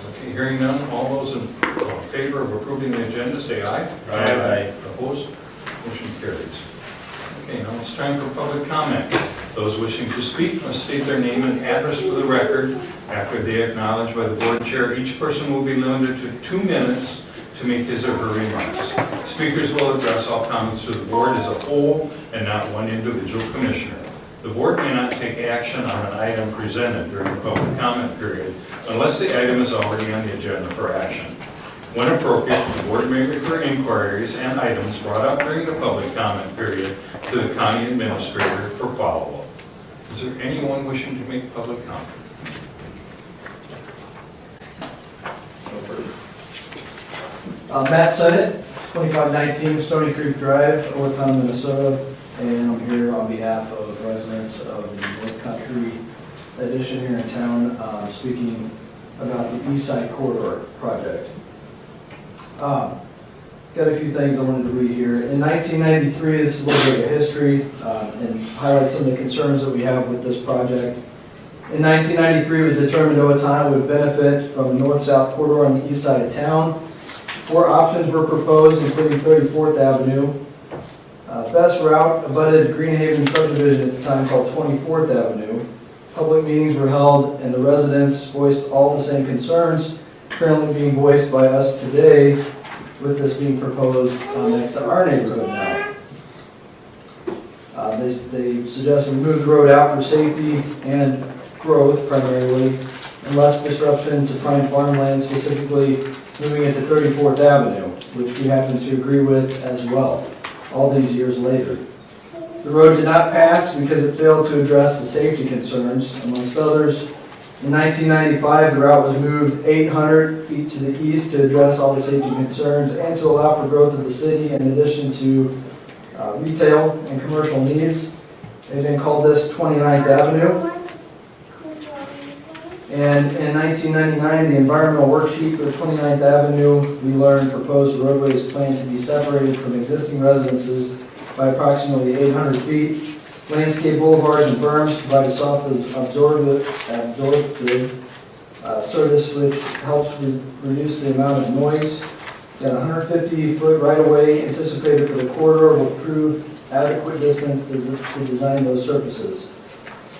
Okay, hearing none, all those in favor of approving the agenda, say aye. Aye. Opposed? Motion carries. Okay, now it's time for public comment. Those wishing to speak must state their name and address for the record. After they are acknowledged by the board chair, each person will be limited to 2 minutes to make his or her remarks. Speakers will address all comments to the board as a whole and not one individual commissioner. The board may not take action on an item presented during the public comment period unless the item is already on the agenda for action. When appropriate, the board may refer inquiries and items brought up during the public comment period to the county administrator for follow-up. Is there anyone wishing to make public comment? Matt Sennett, 2519 Stony Creek Drive, Owatonna, Minnesota, and I'm here on behalf of residents of the North Country addition here in town, speaking about the East Side Corridor project. Got a few things I wanted to read here. In 1993, this is a little bit of history and highlight some of the concerns that we have with this project. In 1993, it was determined Owatonna would benefit from a north-south corridor on the east side of town. 4 options were proposed, including 34th Avenue. Best route abutted Greenhaven subdivision at the time called 24th Avenue. Public meetings were held and the residents voiced all the same concerns currently being voiced by us today, with this being proposed next to our neighborhood now. They suggested we move the road out for safety and growth primarily, and less disruption to prime farmland, specifically moving it to 34th Avenue, which we happen to agree with as well, all these years later. The road did not pass because it failed to address the safety concerns, amongst others. In 1995, the route was moved 800 feet to the east to address all the safety concerns and to allow for growth of the city in addition to retail and commercial needs. They then called this 29th Avenue. And in 1999, the environmental worksheet for 29th Avenue, we learned proposed roadway is planned to be separated from existing residences by approximately 800 feet. Landscape boulevards and berms provide a soft absorptive surface which helps reduce the amount of noise. Got a 150-foot right-of-way anticipated for the corridor will prove adequate distance to design those surfaces.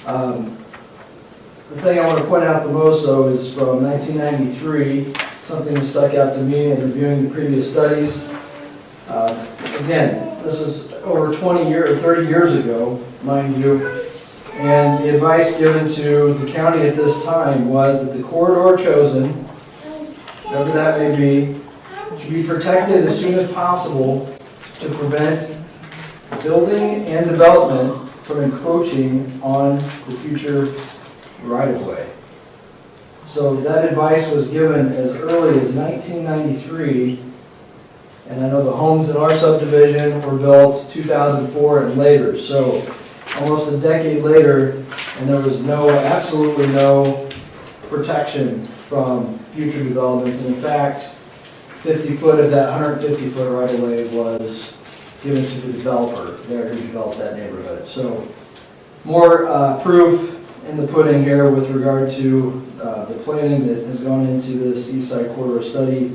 The thing I want to point out the most, though, is from 1993, something that stuck out to me in reviewing the previous studies. Again, this is over 20 years, or 30 years ago, mind you, and the advice given to the county at this time was that the corridor chosen, whatever that may be, should be protected as soon as possible to prevent building and development from encroaching on the future right-of-way. So that advice was given as early as 1993, and I know the homes in our subdivision were built 2004 and later, so almost a decade later, and there was absolutely no protection from future developments. And in fact, 50 foot of that 150 foot right-of-way was given to the developer there who developed that neighborhood. So more proof in the pudding here with regard to the planning that has gone into this East Side Corridor study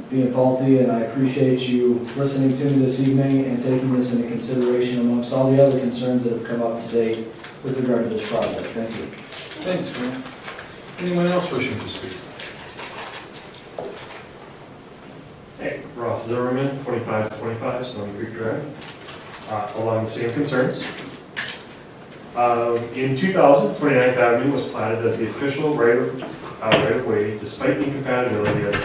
being faulty, and I appreciate you listening to me this evening and taking this into consideration amongst all the other concerns that have come up today with regard to this project. Thank you. Thanks, Grant. Anyone else wishing to speak? Hey, Ross Zimmerman, 2525 Stony Creek Drive, along the same concerns. In 2000, 29th Avenue was platted as the official right-of-way despite incompatibility as a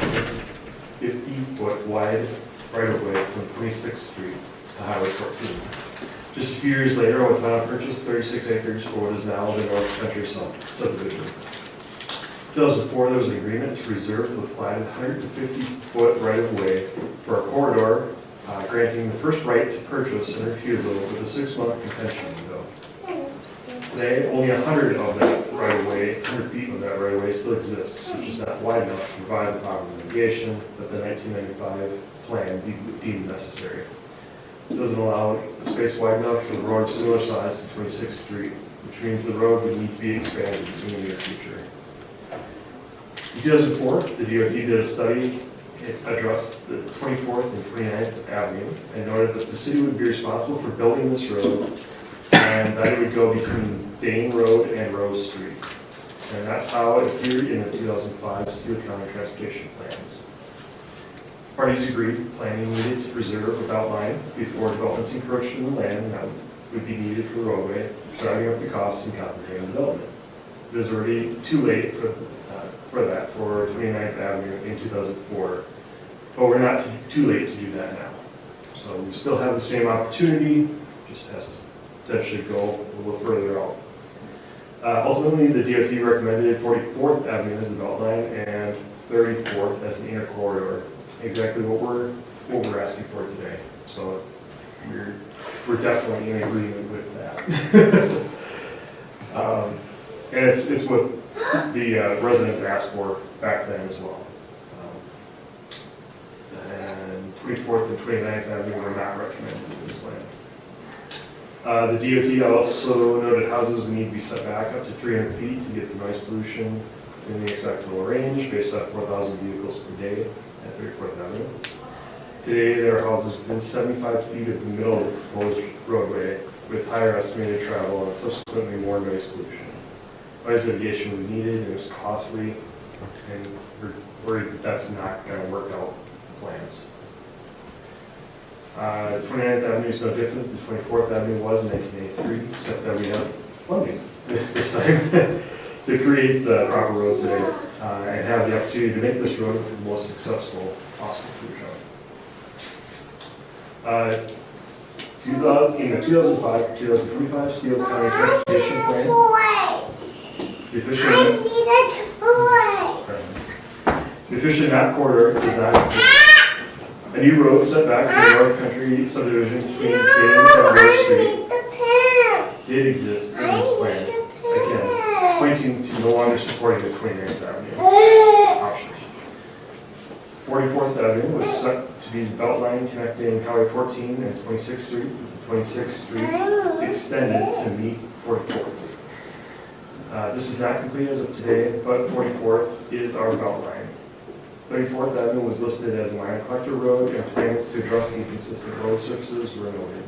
50-foot wide right-of-way from 26th Street to Highway 14. Just a few years later, Owatonna purchased 36 acres for what is now the North Country subdivision. In 2004, there was an agreement to reserve the platted 150-foot right-of-way for a corridor, granting the first right to purchase and refusal with a 6-month contention window. Today, only 100 of that right-of-way, 100 feet of that right-of-way still exists, which is not wide enough to provide the proper mitigation that the 1995 plan deemed necessary. It doesn't allow a space wide enough for the road similar size to 26th Street, which means the road would need to be expanded in the near future. In 2004, the DOT did a study. It addressed the 24th and 29th Avenue and noted that the city would be responsible for building this road and that it would go between Dane Road and Rose Street. And that's how it appeared in the 2005 Steele County Transportation Plans. Parties agreed planning needed to preserve a belt line before developments encroached in the land that would be needed for the roadway, driving up the costs and complicating development. It was already too late for that, for 29th Avenue in 2004, but we're not too late to do that now. So we still have the same opportunity, just has to potentially go a little further out. Ultimately, the DOT recommended 44th Avenue as the belt line and 34th as an inner corridor, exactly what we're asking for today. So we're definitely in agreement with that. And it's what the residents asked for back then as well. And 24th and 29th Avenue were not recommended in this plan. The DOT also noted houses would need to be set back up to 300 feet to get the noise pollution in the acceptable range based on 4,000 vehicles per day at 34th Avenue. Today, there are houses within 75 feet of the middle of the proposed roadway with higher estimated travel and subsequently more noise pollution. Noise mitigation was needed and it was costly, and we're worried that that's not going to work out the plans. 29th Avenue is no different than 24th Avenue was in 1983, except that we have funding this time to create the proper road today and have the opportunity to make this road the most successful possible for the in the 2005-2025 Steele County Transportation Plan, the efficient map corridor does not exist. A new road set back to the North Country subdivision between Dane and Rose Street did exist in this plan, again, pointing to no longer supporting the 29th Avenue option. 44th Avenue was set to be the belt line connecting Highway 14 and 26th Street, with the 26th Street extended to meet 44th. This is not complete as of today, but 44th is our belt line. 34th Avenue was listed as a line collector road, and plans to address the inconsistent road surfaces were noted.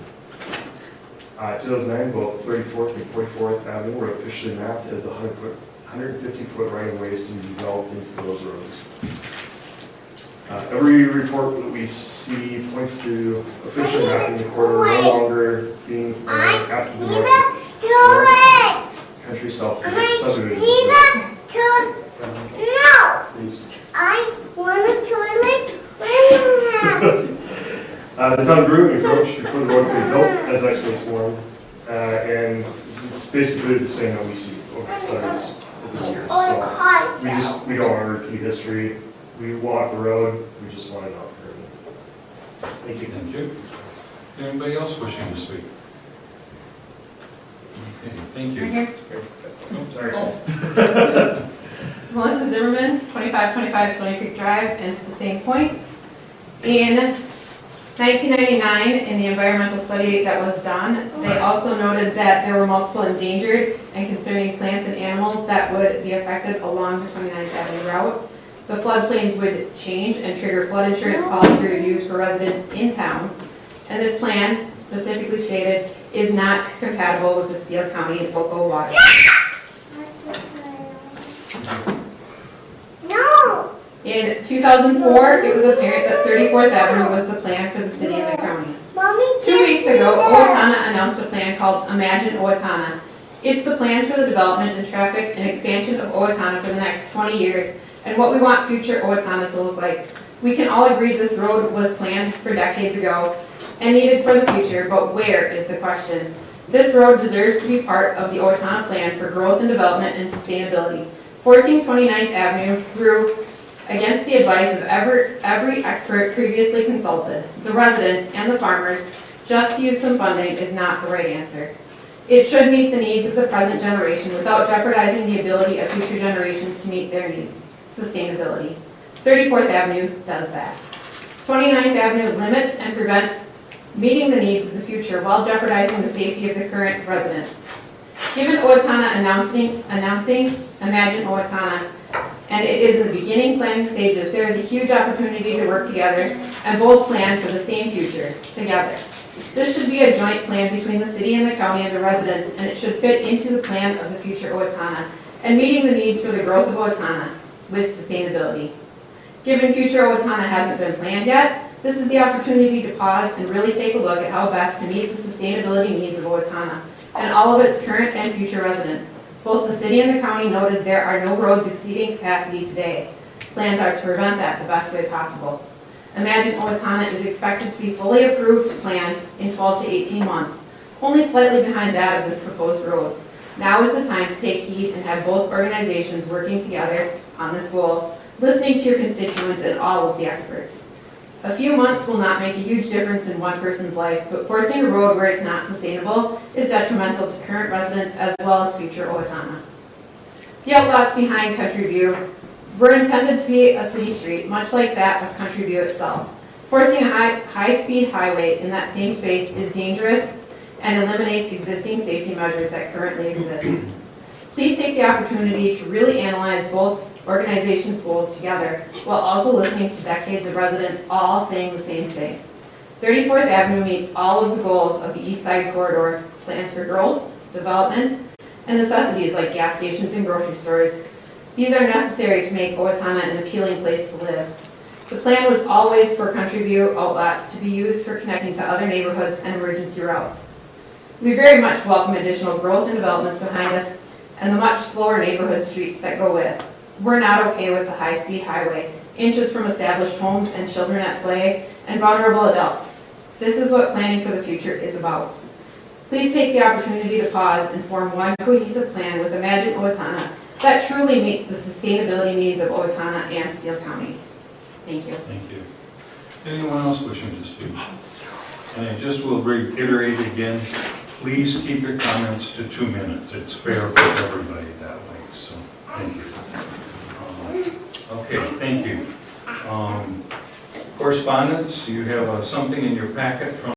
2009, both 34th and 44th Avenue were officially mapped as 150-foot right-of-ways to be developed into those roads. Every report that we see points to officially mapping the corridor no longer being planned after the North Country South subdivision. No! Please. I want a toilet right now. The town grew and encroached before the road could be built as experts formed, and it's basically the same that we see over the studies over the years. So we don't want to repeat history. We want the road. We just want it upgraded. Thank you. Thank you. Anybody else wishing to speak? Okay, thank you. Right here. Oh, sorry. Oh. Melissa Zimmerman, 2525 Stony Creek Drive, and to the same points. In 1999, in the environmental study that was done, they also noted that there were multiple endangered and concerning plants and animals that would be affected along the 29th Avenue route. The floodplains would change and trigger flood insurance policy reviews for residents in town. And this plan, specifically stated, is not compatible with the Steele County local water. No! In 2004, it was apparent that 34th Avenue was the plan for the city and the county. Mommy, 2 weeks ago, Owatonna announced a plan called Imagine Owatonna. It's the plans for the development and traffic and expansion of Owatonna for the next 20 years and what we want future Owatonna to look like. We can all agree this road was planned for decades ago and needed for the future, but where is the question? This road deserves to be part of the Owatonna plan for growth and development and sustainability. Forcing 29th Avenue through against the advice of every expert previously consulted, the residents and the farmers, just to use some funding is not the right answer. It should meet the needs of the present generation without jeopardizing the ability of future generations to meet their needs. Sustainability. 34th Avenue does that. 29th Avenue limits and prevents meeting the needs of the future while jeopardizing the safety of the current residents. Given Owatonna announcing Imagine Owatonna, and it is in the beginning planning stages. There is a huge opportunity to work together and both plan for the same future together. This should be a joint plan between the city and the county and the residents, and it should fit into the plan of the future Owatonna and meeting the needs for the growth of Owatonna with sustainability. Given future Owatonna hasn't been planned yet, this is the opportunity to pause and really take a look at how best to meet the sustainability needs of Owatonna and all of its current and future residents. Both the city and the county noted there are no roads exceeding capacity today. Plans are to prevent that the best way possible. Imagine Owatonna is expected to be fully approved planned in 12 to 18 months, only slightly behind that of this proposed road. Now is the time to take heed and have both organizations working together on this goal, listening to your constituents and all of the experts. A few months will not make a huge difference in one person's life, but forcing a road where it's not sustainable is detrimental to current residents as well as future Owatonna. The outlots behind Country View were intended to be a city street, much like that of Country View itself. Forcing a high-speed highway in that same space is dangerous and eliminates existing safety measures that currently exist. Please take the opportunity to really analyze both organizations' goals together while also listening to decades of residents all saying the same thing. 34th Avenue meets all of the goals of the East Side Corridor, plans for growth, development, and necessities like gas stations and grocery stores. These are necessary to make Owatonna an appealing place to live. The plan was always for Country View outlots to be used for connecting to other neighborhoods and emergency routes. We very much welcome additional growth and developments behind us and the much slower neighborhood streets that go with. We're not okay with the high-speed highway, inches from established homes and children at play, and vulnerable adults. This is what planning for the future is about. Please take the opportunity to pause and form one cohesive plan with Imagine Owatonna that truly meets the sustainability needs of Owatonna and Steele County. Thank you. Thank you. Anyone else wishing to speak? And I just will reiterate again, please keep your comments to 2 minutes. It's fair for everybody that way, so thank you. Okay, thank you. Correspondence, you have something in your packet from